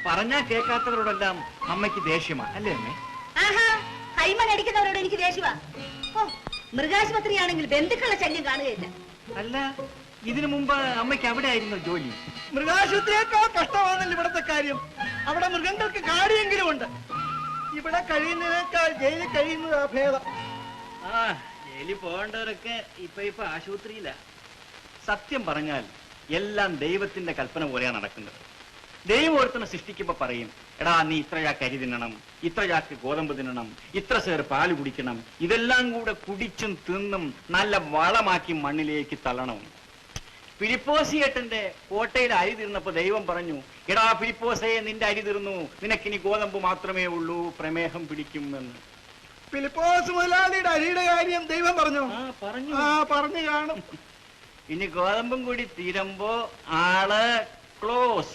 പറഞ്ഞാ കേൾക്കാത്തവരോടെല്ലാം അമ്മയ്ക്ക് ദേഷ്യമാ അല്ലേ അമ്മേ? ആഹാ, കൈമൺ അടിക്കുന്നവരോട് എനിക്ക് ദേഷ്യമാ. ഓ, മൃഗാശുപത്രിയാണെങ്കിൽ ബന്ധുക്കളുടെ ശല്യം കാണുകയില്ല. അല്ല, ഇതിനു മുമ്പ് അമ്മയ്ക്ക് അവിടെ ആയിരുന്നു ജോലി. മൃഗാശുപത്രിയേക്കാൾ കഷ്ടമാണല്ലോ ഇവിടത്തെ കാര്യം. അവിടെ മൃഗങ്ങൾക്ക് കാടിയെങ്കിലും ഉണ്ട്. ഇവിടെ കഴിയുന്നതിനേക്കാൾ ജയിലിൽ കഴിയുന്നതാ ഭേദം. ആ, ജയിലിൽ പോകേണ്ടവരൊക്കെ ഇപ്പൊ ആശുപത്രിയില്ല. സത്യം പറഞ്ഞാൽ എല്ലാം ദൈവത്തിന്റെ കൽപ്പന പോലെയാണ് നടക്കുന്നത്. ദൈവം ഒരുത്തനെ സൃഷ്ടിക്കുമ്പോ പറയും, എടാ നീ ഇത്ര ചാക്ക് അരി തിന്നണം, ഇത്ര ചാക്ക് ഗോതമ്പ് തിന്നണം, ഇത്ര സേർ പാല് കുടിക്കണം, ഇതെല്ലാം കൂടെ കുടിച്ചും തിന്നും നല്ല വളമാക്കി മണ്ണിലേക്ക് തള്ളണം. ഫിലിപ്പോസിയേട്ടന്റെ കോട്ടയിൽ അരി തീർന്നപ്പോ ദൈവം പറഞ്ഞു, എടാ ഫിലിപ്പോസേ നിന്റെ അരി തീർന്നു, നിനക്കിനി ഗോതമ്പ് മാത്രമേ ഉള്ളൂ, പ്രമേഹം പിടിക്കും എന്ന്. ഫിലിപ്പോസ് മുതലാളിയുടെ അരിയുടെ കാര്യം ദൈവം പറഞ്ഞു. പറഞ്ഞു കാണും. ഇനി ഗോതമ്പും കൂടി തീരുമ്പോ ആള് ക്ലോസ്.